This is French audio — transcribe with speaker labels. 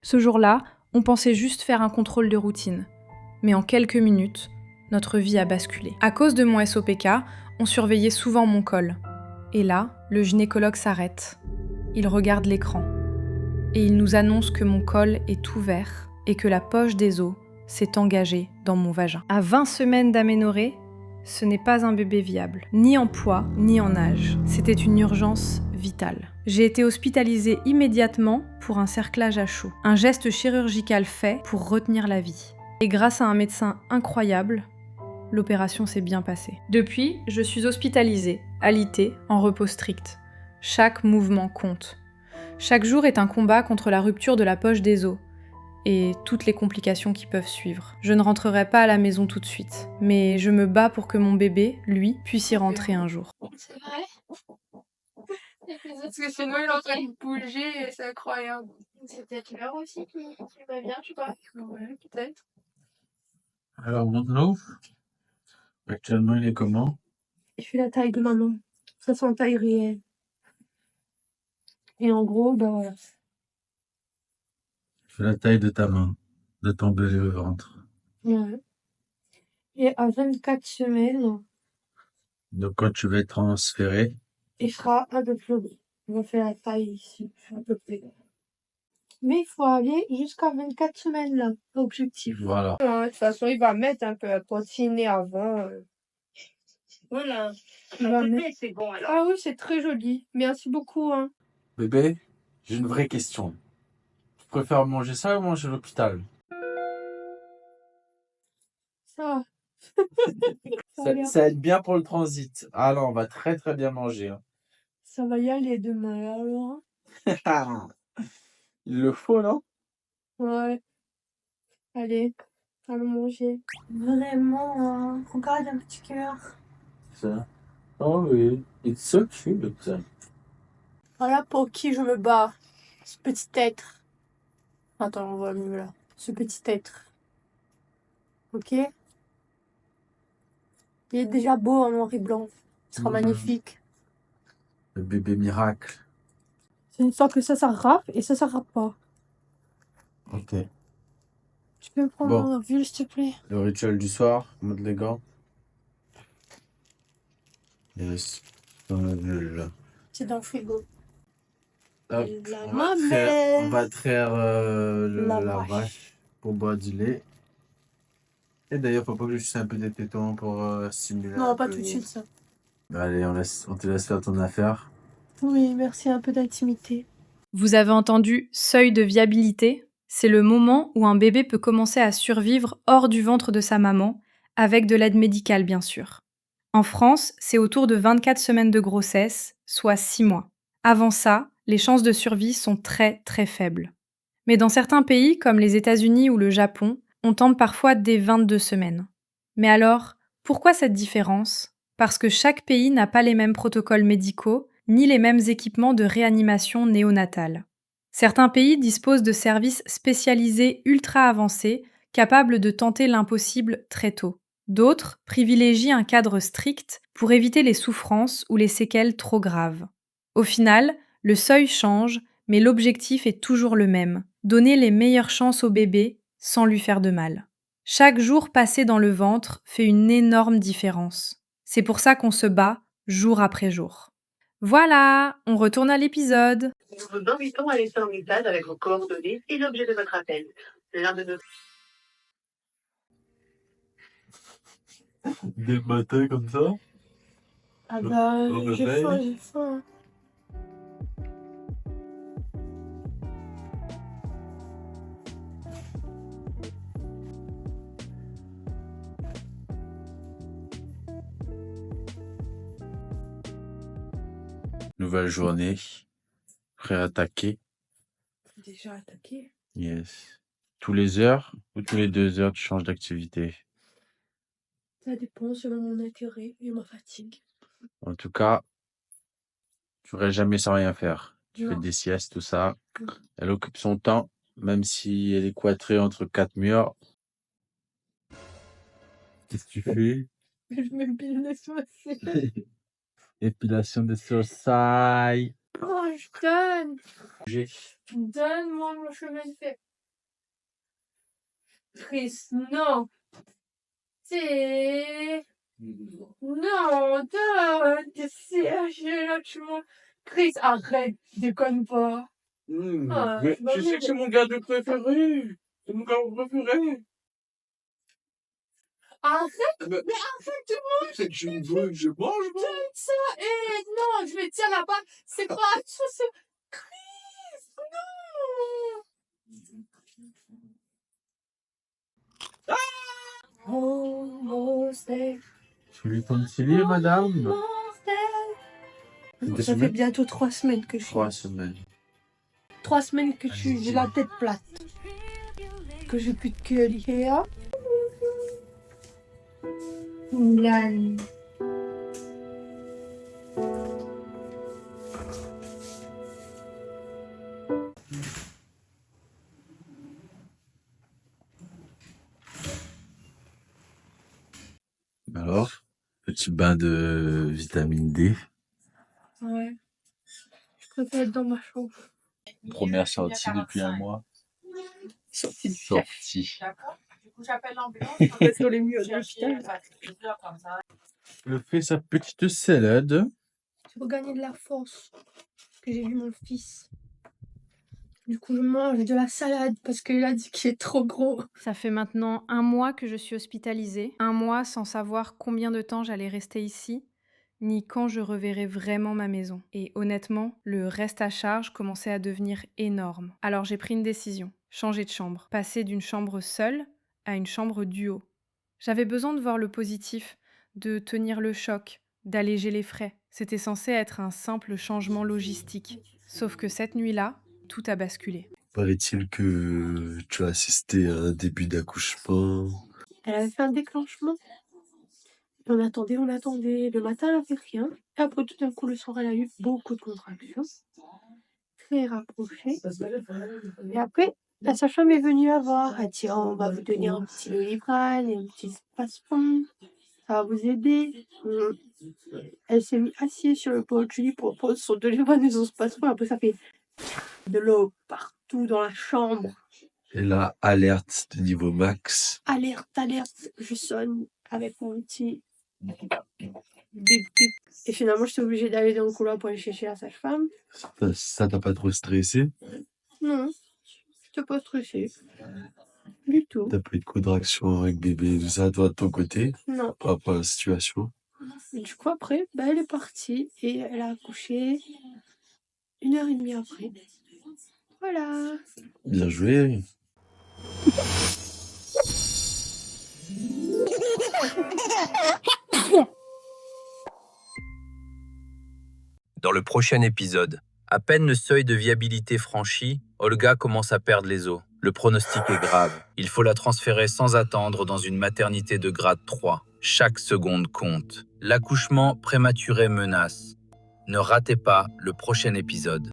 Speaker 1: Ce jour-là, on pensait juste faire un contrôle de routine. Mais en quelques minutes, notre vie a basculé. À cause de mon SOPK, on surveillait souvent mon col. Et là, le gynécologue s'arrête. Il regarde l'écran. Et il nous annonce que mon col est ouvert et que la poche des os s'est engagée dans mon vagin. À 20 semaines d'aménorrhée, ce n'est pas un bébé viable, ni en poids, ni en âge. C'était une urgence vitale. J'ai été hospitalisée immédiatement pour un cerclage à chaud, un geste chirurgical fait pour retenir la vie. Et grâce à un médecin incroyable, l'opération s'est bien passée. Depuis, je suis hospitalisée, alitée, en repos strict. Chaque mouvement compte. Chaque jour est un combat contre la rupture de la poche des os et toutes les complications qui peuvent suivre. Je ne rentrerai pas à la maison tout de suite, mais je me bats pour que mon bébé, lui, puisse y rentrer un jour.
Speaker 2: C'est vrai? Parce que sinon il est en train de bouger et c'est incroyable. C'est peut-être l'heure aussi qui va bien, je sais pas. Ouais, peut-être.
Speaker 3: Alors, montre-nous. Actuellement, il est comment?
Speaker 2: Il fait la taille de maman. Ça c'est en taille réelle. Et en gros, bah voilà.
Speaker 3: Il fait la taille de ta main, de ton bébé au ventre.
Speaker 2: Ouais. Et à 24 semaines,
Speaker 3: Donc, quand tu vas être transféré,
Speaker 2: il sera un peu plus gros. On va faire la taille ici, à peu près. Mais il faut aller jusqu'à 24 semaines là, l'objectif.
Speaker 3: voilà.
Speaker 2: De toute façon, il va mettre un peu à poitriner avant. Voilà.
Speaker 4: Le
Speaker 2: Ouais,
Speaker 4: bébé,
Speaker 2: mais-
Speaker 4: c'est bon alors.
Speaker 2: Ah oui, c'est très joli. Merci beaucoup. Hein.
Speaker 3: Bébé, j'ai une vraie question. Tu préfères manger ça ou manger à l'hôpital?
Speaker 2: Ça va. Ça va,
Speaker 3: Ça aide bien pour le transit. Ah non, on va très très bien manger. Hein.
Speaker 2: ça va y aller demain alors.
Speaker 3: Il le faut, non?
Speaker 2: Ouais. Allez, allons manger. Vraiment, hein. Regarde un petit cœur.
Speaker 3: Ça. Oh oui, it's so cute.
Speaker 2: Voilà pour qui je me bats. Ce petit être. Attends, on voit mieux là. Ce petit être. Ok? Il est déjà beau en noir et blanc. Il sera magnifique.
Speaker 3: Le bébé miracle.
Speaker 2: C'est une fois que ça rappe et ça rappe pas.
Speaker 3: Ok.
Speaker 2: Tu peux me prendre
Speaker 3: Bon.
Speaker 2: mon ovule, s'il te plaît?
Speaker 3: Le rituel du soir, mode les gants. Yes. Ton ovule.
Speaker 2: C'est dans le frigo.
Speaker 3: Hop,
Speaker 2: La
Speaker 3: on va traire
Speaker 2: La
Speaker 3: la
Speaker 2: vache.
Speaker 3: vache pour boire du lait. Et d'ailleurs, faut pas que je suce un peu des tétons pour stimuler
Speaker 2: Non,
Speaker 3: un
Speaker 2: pas
Speaker 3: peu.
Speaker 2: tout de suite ça.
Speaker 3: Allez, on te laisse faire ton affaire.
Speaker 2: Oui, merci, un peu d'intimité.
Speaker 1: Vous avez entendu seuil de viabilité? C'est le moment où un bébé peut commencer à survivre hors du ventre de sa maman, avec de l'aide médicale bien sûr. En France, c'est autour de 24 semaines de grossesse, soit 6 mois. Avant ça, les chances de survie sont très très faibles. Mais dans certains pays, comme les États-Unis ou le Japon, on tente parfois dès 22 semaines. Mais alors, pourquoi cette différence? Parce que chaque pays n'a pas les mêmes protocoles médicaux, ni les mêmes équipements de réanimation néonatale. Certains pays disposent de services spécialisés ultra avancés, capables de tenter l'impossible très tôt. D'autres privilégient un cadre strict pour éviter les souffrances ou les séquelles trop graves. Au final, le seuil change, mais l'objectif est toujours le même, donner les meilleures chances au bébé sans lui faire de mal. Chaque jour passé dans le ventre fait une énorme différence. C'est pour ça qu'on se bat jour après jour. Voilà, on retourne à l'épisode.
Speaker 4: Nous vous invitons à laisser un message avec vos coordonnées et l'objet de votre appel. L'un de nos
Speaker 3: Dès le matin comme ça?
Speaker 2: Ah bah,
Speaker 3: Au
Speaker 2: j'ai
Speaker 3: réveil.
Speaker 2: faim, j'ai faim.
Speaker 3: Nouvelle journée. Prêt à attaquer.
Speaker 2: Déjà attaqué?
Speaker 3: Yes. Tous les heures ou tous les 2 heures, tu changes d'activité.
Speaker 2: Ça dépend selon mon intérêt et ma fatigue.
Speaker 3: En tout cas, tu restes jamais sans rien faire. Tu fais
Speaker 2: Non.
Speaker 3: des siestes, tout ça.
Speaker 2: Mm.
Speaker 3: Elle occupe son temps, même si elle est cloîtrée entre 4 murs. Qu'est-ce que tu fais?
Speaker 2: Je m'épile les sourcils.
Speaker 3: Épilation des sourcils.
Speaker 2: Oh, je donne!
Speaker 3: J'ai
Speaker 2: Donne-moi mon chemin de fer. Chris, non. C'est... Non, là, Chris, arrête, déconne pas. Ah,
Speaker 3: Mais
Speaker 2: bah
Speaker 3: tu sais
Speaker 2: oui.
Speaker 3: que c'est mon gars de préféré. C'est mon gars préféré.
Speaker 2: Arrête,
Speaker 3: Mais
Speaker 2: mais arrête-moi,
Speaker 3: c'est que tu me veux que je mange, moi.
Speaker 2: ça. Et non, je vais te dire là-bas, c'est pas ça, c'est... Chris, non. Almost there,
Speaker 3: Tu lui tonsilles, madame?
Speaker 2: almost there.
Speaker 3: Des
Speaker 2: Ça fait
Speaker 3: semaines?
Speaker 2: bientôt 3 semaines que je suis.
Speaker 3: 3 semaines.
Speaker 2: 3 semaines que j'ai la tête plate. Que j'ai plus de curly hair. Milan.
Speaker 3: Alors, petit bain de vitamine D.
Speaker 2: Ouais. Je préfère être dans ma chambre.
Speaker 3: Première sortie depuis un mois. Sortie.
Speaker 2: Sur les murs de l'hôpital.
Speaker 3: Je fais sa petite salade.
Speaker 2: Je veux gagner de la force. Que j'ai vu mon fils. Du coup, je mange de la salade parce qu'il a dit qu'il est trop gros.
Speaker 1: Ça fait maintenant 1 mois que je suis hospitalisée, 1 mois sans savoir combien de temps j'allais rester ici, ni quand je reverrai vraiment ma maison. Et honnêtement, le reste à charge commençait à devenir énorme. Alors j'ai pris une décision, changer de chambre, passer d'une chambre seule à une chambre duo. J'avais besoin de voir le positif, de tenir le choc, d'alléger les frais. C'était censé être un simple changement logistique. Sauf que cette nuit-là, tout a basculé.
Speaker 5: Paraît-il que tu as assisté à un début d'accouchement.
Speaker 2: Elle avait fait un déclenchement. Et on attendait. Le matin, elle avait rien. Et après, tout d'un coup, le soir, elle a eu beaucoup de contractions. Très rapprochées. Et après, la sage-femme est venue la voir. Elle dit, oh, on va vous donner un petit Doliprane et un petit spasfon. Ça va vous aider. Elle s'est mise assise sur le pot de Julie pour prendre son Doliprane et son spasfon. Après, ça fait de l'eau partout dans la chambre.
Speaker 5: Et là, alerte de niveau max.
Speaker 2: Alerte, je sonne avec mon petit bip bip. Et finalement, j'étais obligée d'aller dans le couloir pour aller chercher la sage-femme.
Speaker 5: Ça t'a pas trop stressé?
Speaker 2: Non, j'étais pas stressée. Du tout.
Speaker 5: T'as pas eu de contraction avec bébé, tout ça, toi, de ton côté,
Speaker 2: Non.
Speaker 5: par rapport à la situation?
Speaker 2: Et du coup, après, elle est partie et elle a accouché 1h30 après. Voilà.
Speaker 5: Bien joué.
Speaker 6: Dans le prochain épisode, à peine le seuil de viabilité franchi, Olga commence à perdre les os. Le pronostic est grave. Il faut la transférer sans attendre dans une maternité de grade 3. Chaque seconde compte. L'accouchement prématuré menace. Ne ratez pas le prochain épisode.